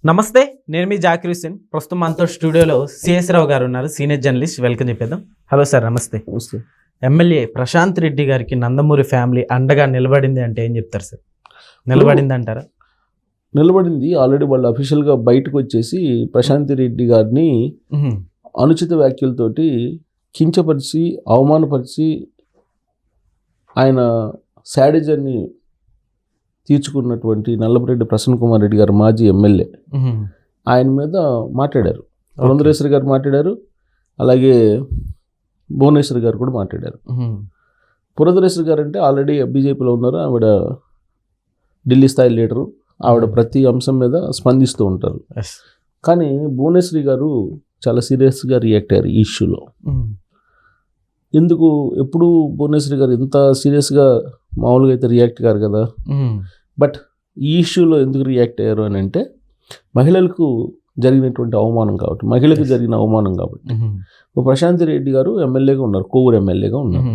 నమస్తే, నేను మీ జాకిర్ హుస్సేన్. ప్రస్తుతం మనతో స్టూడియోలో సిఎస్ రావు గారు ఉన్నారు, సీనియర్ జర్నలిస్ట్. వెల్కమ్ చెప్పేద్దాం. హలో సార్, నమస్తే. ఎమ్మెల్యే ప్రశాంత్ రెడ్డి గారికి నందమూరి ఫ్యామిలీ అండగా నిలబడింది అంటే ఏం చెప్తారు సార్? నిలబడింది అంటారా? నిలబడింది. ఆల్రెడీ వాళ్ళు అఫీషియల్గా బయటకు వచ్చేసి ప్రశాంత్ రెడ్డి గారిని అనుచిత వ్యాఖ్యలతోటి కించపరిచి అవమానపరిచి ఆయన శాడిజాన్ని తీర్చుకున్నటువంటి నల్లపురెడ్డి ప్రసన్న కుమార్ రెడ్డి గారు, మాజీ ఎమ్మెల్యే, ఆయన మీద మాట్లాడారు. పురంధరేశ్వరి గారు మాట్లాడారు, అలాగే భువనేశ్వరి గారు కూడా మాట్లాడారు. పురంధరేశ్వరి గారు అంటే ఆల్రెడీ బీజేపీలో ఉన్నారు. ఆవిడ ఢిల్లీ స్థాయి లీడరు. ఆవిడ ప్రతి అంశం మీద స్పందిస్తూ ఉంటారు. కానీ భువనేశ్వరి గారు చాలా సీరియస్గా రియాక్ట్ అయ్యారు ఈ ఇష్యూలో. ఎందుకు ఎప్పుడు భువనేశ్వరి గారు ఇంత సీరియస్గా మామూలుగా అయితే రియాక్ట్ కారు కదా, బట్ ఈ ఇష్యూలో ఎందుకు రియాక్ట్ అయ్యారు అని అంటే మహిళలకు జరిగినటువంటి అవమానం కాబట్టి, మహిళకు జరిగిన అవమానం కాబట్టి. ప్రశాంత్ రెడ్డి గారు ఎమ్మెల్యేగా ఉన్నారు, కోవూరు ఎమ్మెల్యేగా ఉన్నారు.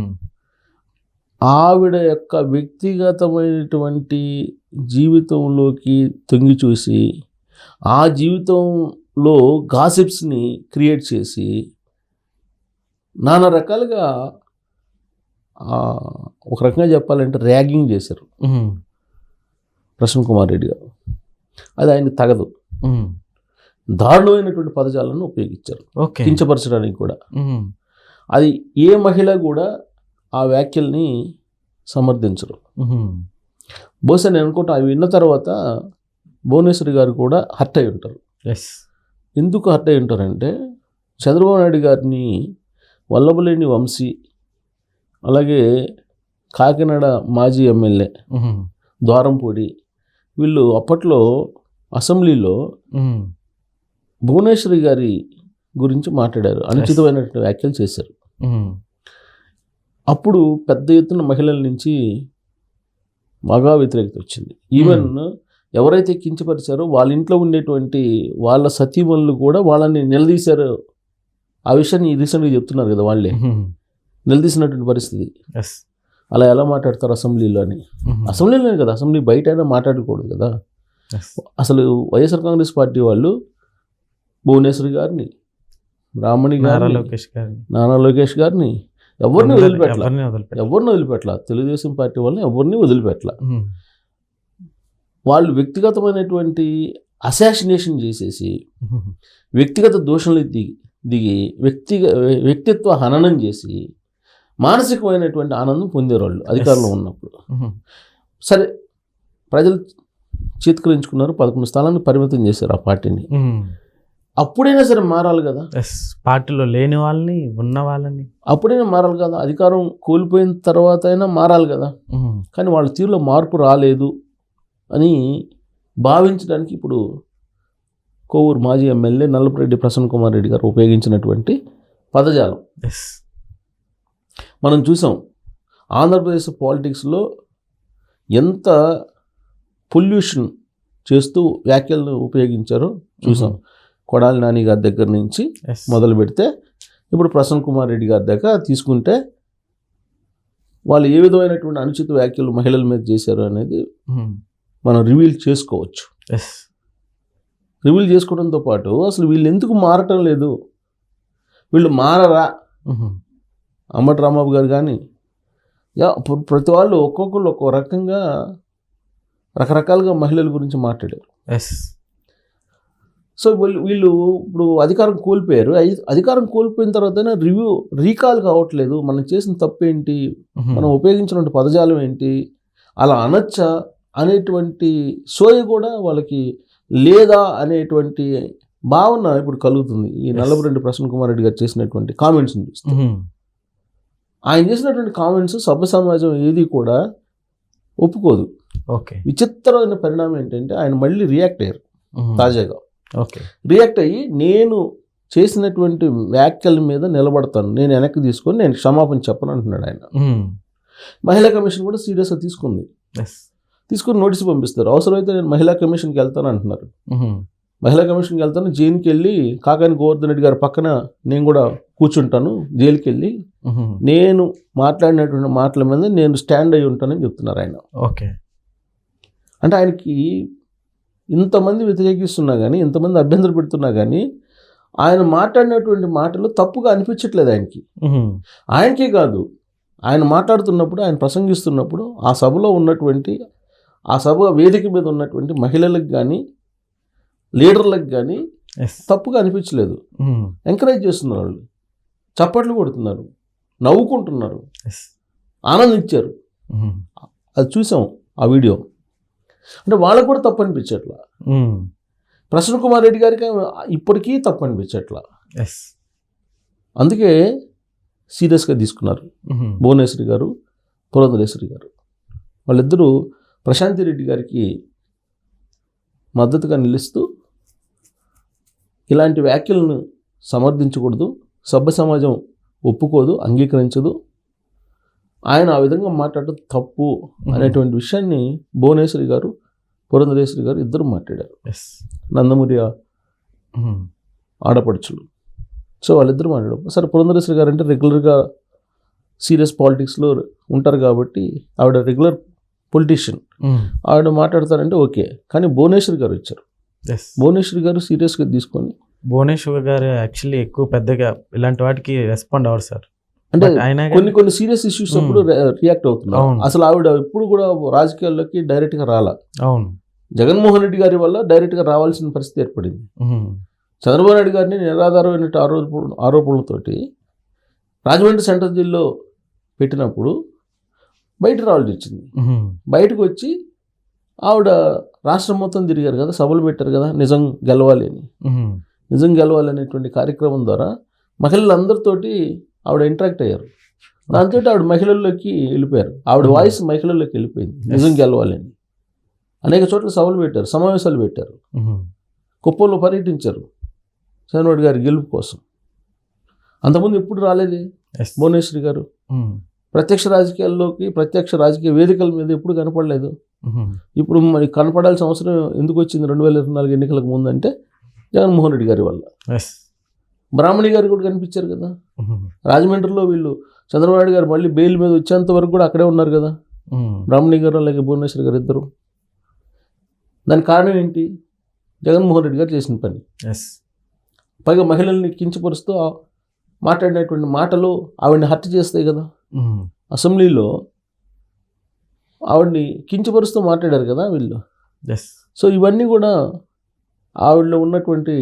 ఆవిడ యొక్క వ్యక్తిగతమైనటువంటి జీవితంలోకి తొంగి చూసి ఆ జీవితంలో గాసిప్స్ని క్రియేట్ చేసి నానా రకాలుగా ఒక రకంగా చెప్పాలంటే ర్యాగింగ్ చేశారు ప్రసన్న కుమార్ రెడ్డి గారు. అది ఆయనకు తగదు. దారుణమైనటువంటి పదజాలను ఉపయోగించారు కించపరచడానికి కూడా. అది ఏ మహిళ కూడా ఆ వ్యాఖ్యల్ని సమర్థించరు. బహుశా నేను అనుకుంటా అవి విన్న తర్వాత భువనేశ్వరి గారు కూడా హర్ట్ అయి ఉంటారు. ఎందుకు హర్ట్ అయి ఉంటారంటే చంద్రబాబు నాయుడు గారిని వల్లభలేని వంశీ, అలాగే కాకినాడ మాజీ ఎమ్మెల్యే ద్వారంపూడి, వీళ్ళు అప్పట్లో అసెంబ్లీలో భువనేశ్వరి గారి గురించి మాట్లాడారు, అనుచితమైనటువంటి వ్యాఖ్యలు చేశారు. అప్పుడు పెద్ద ఎత్తున మహిళల నుంచి బాగా వ్యతిరేకత వచ్చింది. ఈవెన్ ఎవరైతే కించపరిచారో వాళ్ళ ఇంట్లో ఉండేటువంటి వాళ్ళ సతీమణులు కూడా వాళ్ళని నిలదీశారు. ఆ విషయాన్ని రీసెంట్గా చెప్తున్నారు కదా, వాళ్ళే నిలదీసినటువంటి పరిస్థితి. అలా ఎలా మాట్లాడతారు అసెంబ్లీలో అని? అసెంబ్లీలోనే కదా, అసెంబ్లీ బయట అయినా మాట్లాడకూడదు కదా. అసలు వైఎస్ఆర్ కాంగ్రెస్ పార్టీ వాళ్ళు భువనేశ్వరి గారిని, బ్రాహ్మణి గారిని, నారా లోకేష్ గారిని ఎవరిని వదిలిపెట్టలా. తెలుగుదేశం పార్టీ వాళ్ళని ఎవరిని వదిలిపెట్టలా. వాళ్ళు వ్యక్తిగతమైనటువంటి అసాసినేషన్ చేసేసి వ్యక్తిగత దోషంలో దిగి వ్యక్తిత్వ హననం చేసి మానసికమైనటువంటి ఆనందం పొందేవాళ్ళు అధికారంలో ఉన్నప్పుడు. సరే, ప్రజలు చేతుకరించుకున్నారు, 11 స్థానాన్ని పరిమితం చేశారు ఆ పార్టీని. అప్పుడైనా సరే మారాలి కదా, పార్టీలో లేని వాళ్ళని ఉన్న వాళ్ళని అప్పుడైనా మారాలి కదా. అధికారం కోల్పోయిన తర్వాత అయినా మారాలి కదా. కానీ వాళ్ళ తీరులో మార్పు రాలేదు అని భావించడానికి ఇప్పుడు కోవూరు మాజీ ఎమ్మెల్యే నల్లపురెడ్డి ప్రసన్న కుమార్ రెడ్డి గారు ఉపయోగించినటువంటి పదజాలం మనం చూసాం. ఆంధ్రప్రదేశ్ పాలిటిక్స్లో ఎంత పొల్యూషన్ చేస్తూ వ్యాఖ్యలను ఉపయోగించారో చూసాం. కొడాలి నాని గారి దగ్గర నుంచి మొదలు పెడితే ఇప్పుడు ప్రసన్న కుమార్ రెడ్డి గారి దగ్గర తీసుకుంటే వాళ్ళు ఏ విధమైనటువంటి అనుచిత వ్యాఖ్యలు మహిళల మీద చేశారు అనేది మనం రివీల్ చేసుకోవచ్చు. రివీల్ చేసుకోవడంతో పాటు అసలు వీళ్ళు ఎందుకు మారటం లేదు, వీళ్ళు మారరా? అంబటి రాంబాబు గారు కానీ ప్రతి వాళ్ళు ఒక్కొక్కళ్ళు ఒక్కో రకంగా రకరకాలుగా మహిళల గురించి మాట్లాడారు. సో వీళ్ళు ఇప్పుడు అధికారం కోల్పోయారు. అధికారం కోల్పోయిన తర్వాత రీకాల్ కావట్లేదు. మనం చేసిన తప్పు ఏంటి, మనం ఉపయోగించినటువంటి పదజాలం ఏంటి, అలా అనొచ్చా అనేటువంటి సోయ కూడా వాళ్ళకి లేదా అనేటువంటి భావన ఇప్పుడు కలుగుతుంది. ఈ నల్లపురెడ్డి ప్రసన్న కుమార్ రెడ్డి గారు చేసినటువంటి కామెంట్స్ని చూస్తే, ఆయన చేసినటువంటి కామెంట్స్ సభ్య సమాజం ఏది కూడా ఒప్పుకోదు. విచిత్రమైన పరిణామం ఏంటంటే ఆయన మళ్ళీ రియాక్ట్ అయ్యారు. తాజాగా రియాక్ట్ అయ్యి నేను చేసినటువంటి వ్యాఖ్యల మీద నిలబడతాను, నేను వెనక్కి తీసుకొని నేను క్షమాపణ చెప్పను అంటున్నాడు ఆయన. మహిళా కమిషన్ కూడా సీరియస్గా తీసుకుని నోటీసు పంపిస్తారు. అవసరమైతే నేను మహిళా కమిషన్కి వెళ్తాను అంటున్నారు. మహిళా కమిషన్కి వెళ్తాను, జైలుకి వెళ్ళి కాకాని గోవర్ధన్ రెడ్డి గారి పక్కన నేను కూడా కూర్చుంటాను, జైలుకి వెళ్ళి నేను మాట్లాడినటువంటి మాటల మీద నేను స్టాండ్ అయి ఉంటానని చెప్తున్నారు ఆయన. ఓకే, అంటే ఆయనకి ఇంతమంది వ్యతిరేకిస్తున్నా కానీ, ఇంతమంది అభ్యంతరం పెడుతున్నా కానీ ఆయన మాట్లాడినటువంటి మాటలు తప్పుగా అనిపించట్లేదు ఆయనకి. ఆయనకే కాదు, ఆయన మాట్లాడుతున్నప్పుడు, ఆయన ప్రసంగిస్తున్నప్పుడు ఆ సభలో ఉన్నటువంటి, ఆ సభ వేదిక మీద ఉన్నటువంటి మహిళలకు కానీ లీడర్లకు కానీ తప్పుగా అనిపించలేదు. ఎంకరేజ్ చేస్తున్నారు, వాళ్ళు చప్పట్లు కొడుతున్నారు, నవ్వుకుంటున్నారు, ఆనందించారు. అది చూసాం ఆ వీడియో. అంటే వాళ్ళకు కూడా తప్పు అనిపించట్లా. ప్రసన్న కుమార్ రెడ్డి గారికి ఇప్పటికీ తప్పు అనిపించట్లా. అందుకే సీరియస్గా తీసుకున్నారు భువనేశ్వరి గారు, పురంధరేశ్వరి గారు. వాళ్ళిద్దరూ ప్రశాంతి రెడ్డి గారికి మద్దతుగా నిలుస్తూ ఇలాంటి వ్యాఖ్యలను సమర్థించకూడదు, సభ్య సమాజం ఒప్పుకోదు, అంగీకరించదు, ఆయన ఆ విధంగా మాట్లాడటం తప్పు అనేటువంటి విషయాన్ని భువనేశ్వరి గారు, పురంధరేశ్వరి గారు ఇద్దరు మాట్లాడారు. నందమూరి ఆడపడుచులు. సో వాళ్ళిద్దరు మాట్లాడారు. సరే, పురంధరేశ్వరి గారు అంటే రెగ్యులర్గా సీరియస్ పాలిటిక్స్లో ఉంటారు కాబట్టి ఆవిడ రెగ్యులర్ పొలిటీషియన్, ఆవిడ మాట్లాడతారంటే ఓకే. కానీ భువనేశ్వరి గారు వచ్చారు. భువనేశ్వరి గారు సీరియస్గా తీసుకొని, భువనేశ్వర్ గారు యాక్చువల్లీ ఎక్కువ పెద్దగా ఇలాంటి వాటికి రెస్పాండ్ అవ్వరు సార్. అంటే కొన్ని సీరియస్ ఇష్యూస్ అప్పుడు రియాక్ట్ అవుతున్నారు. అసలు ఆవిడ ఎప్పుడు కూడా రాజకీయాల్లోకి డైరెక్ట్గా రాలా. అవును, జగన్మోహన్ రెడ్డి గారి వల్ల డైరెక్ట్గా రావాల్సిన పరిస్థితి ఏర్పడింది. చంద్రబాబు నాయుడు గారిని నిరాధారమైన ఆరోపణలతోటి రాజమండ్రి సెంట్రల్ జైల్లో పెట్టినప్పుడు బయట రావాల్సి వచ్చింది. బయటకు వచ్చి ఆవిడ రాష్ట్రం మొత్తం తిరిగారు కదా, సభలు పెట్టారు కదా, నిజం గెలవాలి అని. నిజం గెలవాలి అనేటువంటి కార్యక్రమం ద్వారా మహిళలందరితోటి ఆవిడ ఇంటరాక్ట్ అయ్యారు. దాంతో ఆవిడ మహిళల్లోకి వెళ్ళిపోయారు. ఆవిడ వాయిస్ మహిళల్లోకి వెళ్ళిపోయింది. నిజం గెలవాలని అనేక చోట్ల సభలు పెట్టారు, సమావేశాలు పెట్టారు, కుప్పంలో పర్యటించారు చంద్రబాబు గారి గెలుపు కోసం. అంతకుముందు ఎప్పుడు రాలేదే భువనేశ్వరి గారు. ప్రత్యక్ష రాజకీయాల్లోకి, ప్రత్యక్ష రాజకీయ వేదికల మీద ఎప్పుడు కనపడలేదు. ఇప్పుడు మరి కనపడాల్సిన అవసరం ఎందుకు వచ్చింది 2024 ఎన్నికలకు ముందు అంటే జగన్మోహన్ రెడ్డి గారి వల్ల. బ్రాహ్మణి గారు కూడా కనిపించారు కదా రాజమండ్రిలో. వీళ్ళు చంద్రబాబు నాయుడు గారు మళ్ళీ బెయిల్ మీద వచ్చేంత వరకు కూడా అక్కడే ఉన్నారు కదా బ్రాహ్మణి గారు అలాగే భువనేశ్వరి గారు ఇద్దరు. దానికి కారణం ఏంటి? జగన్మోహన్ రెడ్డి గారు చేసిన పని. పైగా మహిళల్ని కించపరుస్తూ మాట్లాడినటువంటి మాటలు ఆవిడని హత్య చేస్తాయి కదా. అసెంబ్లీలో ఆవిడ్ని కించపరుస్తూ మాట్లాడారు కదా వీళ్ళు. సో ఇవన్నీ కూడా ఆవిడలో ఉన్నటువంటి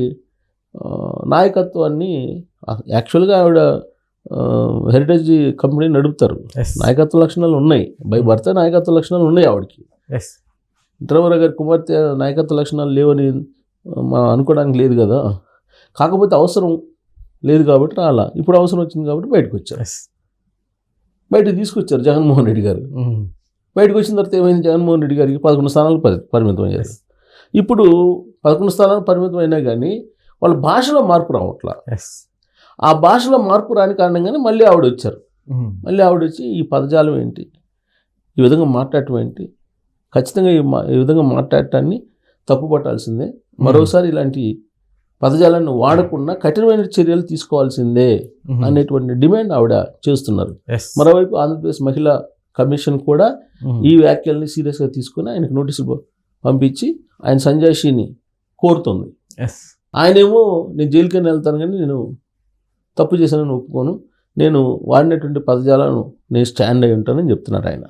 నాయకత్వాన్ని, యాక్చువల్గా ఆవిడ హెరిటేజ్ కంపెనీ నడుపుతారు. నాయకత్వ లక్షణాలు ఉన్నాయి, బై బర్త్ నాయకత్వ లక్షణాలు ఉన్నాయి ఆవిడకి. డ్రైవర్ గారి కుమార్తె నాయకత్వ లక్షణాలు లేవని అనుకోవడానికి లేదు కదా. కాకపోతే అవసరం లేదు కాబట్టి రాలా. ఇప్పుడు అవసరం వచ్చింది కాబట్టి బయటకు వచ్చారు. బయటకు తీసుకొచ్చారు జగన్మోహన్ రెడ్డి గారు. బయటకు వచ్చిన తర్వాత ఏమైంది? జగన్మోహన్ రెడ్డి గారికి 11 స్థానాలు పరిమితం అయ్యారు. ఇప్పుడు 11 స్థానాలు పరిమితం అయినా కానీ వాళ్ళ భాషలో మార్పు రావట్లా. ఆ భాషలో మార్పు రాని కారణంగానే మళ్ళీ ఆవిడ వచ్చారు. మళ్ళీ ఆవిడ వచ్చి ఈ పదజాలం ఏంటి, ఈ విధంగా మాట్లాడటం ఏంటి, ఖచ్చితంగా ఈ విధంగా మాట్లాడటాన్ని తప్పుపట్టాల్సిందే, మరోసారి ఇలాంటి పదజాలాన్ని వాడకుండా కఠినమైన చర్యలు తీసుకోవాల్సిందే అనేటువంటి డిమాండ్ ఆవిడ చేస్తున్నారు. మరోవైపు ఆంధ్రప్రదేశ్ మహిళా కమిషన్ కూడా ఈ వ్యాఖ్యల్ని సీరియస్గా తీసుకుని ఆయనకు నోటీసులు పంపించి ఆయన సంజాయిషిని కోరుతుంది. ఆయనేమో నేను జైలుకైనా వెళ్తాను కానీ నేను తప్పు చేశానని ఒప్పుకోను, నేను వాడినటువంటి పదజాలను నేను స్టాండ్ అయి ఉంటానని చెప్తున్నారు ఆయన.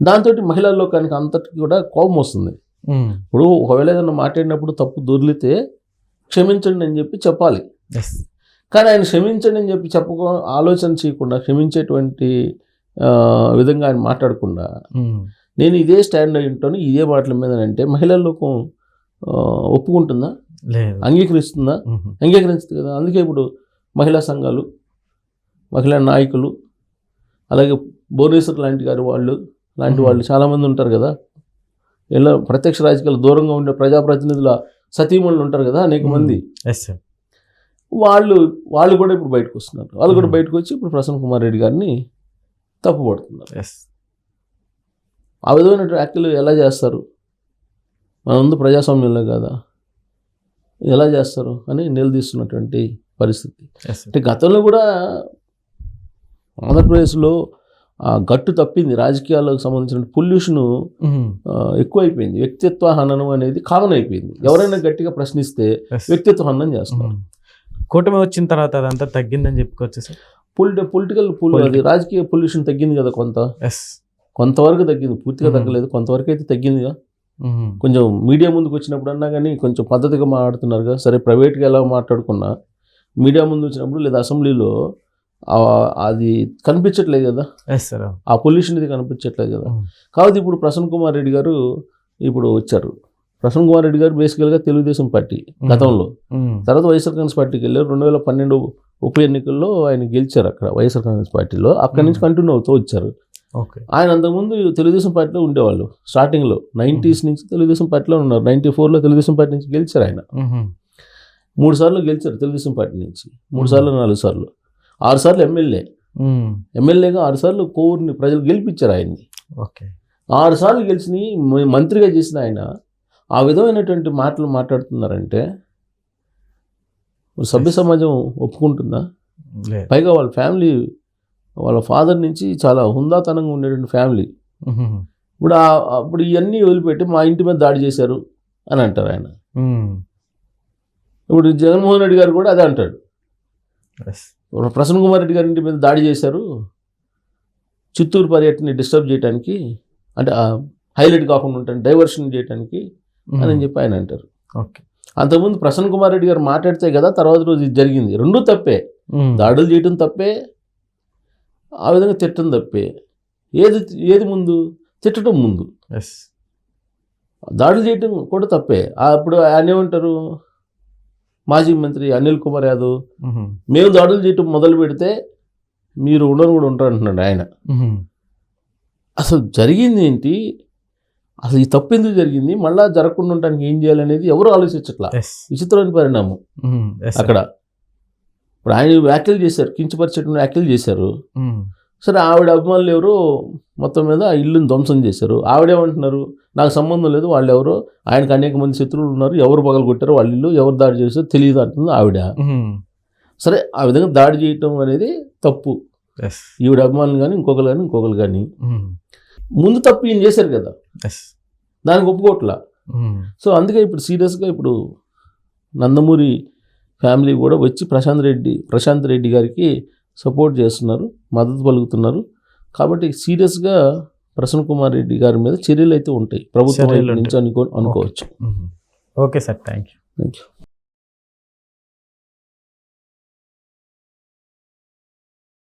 దాంతో మహిళల్లో కానీ అంతటికి కూడా కోపం వస్తుంది. ఇప్పుడు ఒకవేళ ఏదైనా మాట్లాడినప్పుడు తప్పు దొర్లితే క్షమించండి అని చెప్పి చెప్పాలి. కానీ ఆయన క్షమించండి అని చెప్పి ఆలోచన చేయకుండా, క్షమించేటువంటి విధంగా ఆయన మాట్లాడకుండా నేను ఇదే స్టాండ్ అయి ఉంటాను, ఇదే మాటల మీద అంటే మహిళల లోకం ఒప్పుకుంటుందా? అంగీకరిస్తుందా? అంగీకరిస్తుంది కదా. అందుకే ఇప్పుడు మహిళా సంఘాలు, మహిళా నాయకులు, అలాగే భువనేశ్వర్ లాంటి వాళ్ళు చాలామంది ఉంటారు కదా. ఇలా ప్రత్యక్ష రాజకీయాలు దూరంగా ఉండే ప్రజాప్రతినిధుల సతీమణులు ఉంటారు కదా అనేక మంది. వాళ్ళు కూడా ఇప్పుడు బయటకు వస్తున్నారు. వాళ్ళు కూడా బయటకు వచ్చి ఇప్పుడు ప్రసన్న కుమార్ రెడ్డి గారిని తప్పుపడుతున్నారు. ఆ విధమైన వ్యాఖ్యలు ఎలా చేస్తారు? మన ముందు ప్రజాస్వామ్యంలో కదా, ఎలా చేస్తారు అని నిలదీస్తున్నటువంటి పరిస్థితి. అంటే గతంలో కూడా ఆంధ్రప్రదేశ్లో ఆ గట్టు తప్పింది. రాజకీయాలకు సంబంధించిన పొల్యూషన్ ఎక్కువైపోయింది. వ్యక్తిత్వ హననం అనేది కామన్ అయిపోయింది. ఎవరైనా గట్టిగా ప్రశ్నిస్తే వ్యక్తిత్వ హననం చేస్తున్నారు. కూటమి వచ్చిన తర్వాత అదంతా తగ్గిందని చెప్పుకోవచ్చు సార్. పొలిటికల్ అది రాజకీయ పొల్యూషన్ తగ్గింది కదా, కొంతవరకు తగ్గింది, పూర్తిగా తగ్గలేదు, కొంతవరకు అయితే తగ్గిందిగా. కొంచెం మీడియా ముందుకు వచ్చినప్పుడు అన్నా కానీ కొంచెం పద్ధతిగా మాట్లాడుతున్నారుగా. సరే ప్రైవేట్గా ఎలా మాట్లాడుకున్నా మీడియా ముందు వచ్చినప్పుడు లేదా అసెంబ్లీలో అది కనిపించట్లేదు కదా, ఆ పొల్యూషన్ ఇది కనిపించట్లేదు కదా. కాబట్టి ఇప్పుడు ప్రసన్న కుమార్ రెడ్డి గారు ఇప్పుడు వచ్చారు. ప్రసన్న కుమార్ రెడ్డి గారు బేసికల్గా తెలుగుదేశం పార్టీ గతంలో, తర్వాత వైఎస్ఆర్ కాంగ్రెస్ పార్టీకి వెళ్ళారు. 2012 ఉప ఎన్నికల్లో ఆయన గెలిచారు అక్కడ వైఎస్ఆర్ కాంగ్రెస్ పార్టీలో. అక్కడి నుంచి కంటిన్యూ అవుతూ వచ్చారు. ఆయన అంతకుముందు తెలుగుదేశం పార్టీలో ఉండేవాళ్ళు. స్టార్టింగ్లో 90s నుంచి తెలుగుదేశం పార్టీలో ఉన్నారు. 94లో తెలుగుదేశం పార్టీ నుంచి గెలిచారు ఆయన. 3 సార్లు గెలిచారు తెలుగుదేశం పార్టీ నుంచి, 3 సార్లు 4 సార్లు, 6 సార్లు ఎమ్మెల్యేగా 6 సార్లు కోవూరుని ప్రజలు గెలిపించారు ఆయన్ని. 6 సార్లు గెలిచి మంత్రిగా చేసిన ఆయన ఆ విధమైనటువంటి మాటలు మాట్లాడుతున్నారంటే సభ్య సమాజం ఒప్పుకుంటుందా? పైగా వాళ్ళ ఫ్యామిలీ, వాళ్ళ ఫాదర్ నుంచి చాలా హుందాతనంగా ఉండేటువంటి ఫ్యామిలీ. ఇప్పుడు ఇవన్నీ వదిలిపెట్టి మా ఇంటి మీద దాడి చేశారు అని అంటారు ఆయన. ఇప్పుడు జగన్మోహన్ రెడ్డి గారు కూడా అదే అంటాడు. ప్రసన్న కుమార్ రెడ్డి గారి ఇంటి మీద దాడి చేశారు చిత్తూరు పర్యటనని డిస్టర్బ్ చేయడానికి, అంటే హైలైట్ కాకుండా ఉంటాను డైవర్షన్ చేయడానికి అని చెప్పి ఆయన అంటారు. అంతకుముందు ప్రసన్న కుమార్ రెడ్డి గారు మాట్లాడితే కదా తర్వాత రోజు ఇది జరిగింది. రెండూ తప్పే. దాడులు చేయటం తప్పే, ఆ విధంగా తిట్టడం తప్పే. ఏది ముందు? తిట్టడం ముందు. దాడులు చేయటం కూడా తప్పే. అప్పుడు ఆయన ఏమంటారు, మాజీ మంత్రి అనిల్ కుమార్ యాదవ్, మేము దాడులు చేయటం మొదలు పెడితే మీరు ఉండను కూడా ఉంటారంటున్నాడు ఆయన. అసలు జరిగింది ఏంటి, అసలు ఈ తప్పు ఎందుకు జరిగింది, మళ్ళా జరగకుండా ఉండడానికి ఏం చేయాలనేది ఎవరు ఆలోచించట్లా. విచిత్రమైన పరిణామం అక్కడ. ఇప్పుడు ఆయన వ్యాఖ్యలు చేశారు, కించపరిచేటువంటి వ్యాఖ్యలు చేశారు. సరే ఆవిడ అభిమానులు ఎవరో మొత్తం మీద ఇల్లుని ధ్వంసం చేశారు. ఆవిడేమంటున్నారు, నాకు సంబంధం లేదు, వాళ్ళు ఎవరో, ఆయనకు అనేక మంది శత్రువులు ఉన్నారు, ఎవరు పగలు కొట్టారో వాళ్ళ ఇల్లు, ఎవరు దాడి చేశారో తెలియదు అంటుంది ఆవిడ. సరే ఆ విధంగా దాడి చేయటం అనేది తప్పు. ఈవిడ అభిమానులు కానీ ఇంకొకరు కానీ ముందు తప్పు ఈయన చేశారు కదా, దానికి ఒప్పుకోవట్లా. సో అందుకే ఇప్పుడు సీరియస్గా ఇప్పుడు నందమూరి ఫ్యామిలీ కూడా వచ్చి ప్రశాంత్ రెడ్డి గారికి సపోర్ట్ చేస్తున్నారు, మద్దతు పలుకుతున్నారు. కాబట్టి సీరియస్గా ప్రసన్న కుమార్ రెడ్డి గారి మీద చర్యలు అయితే ఉంటాయి ప్రభుత్వం నుంచి అనుకోవచ్చు. Okay sir, thank you.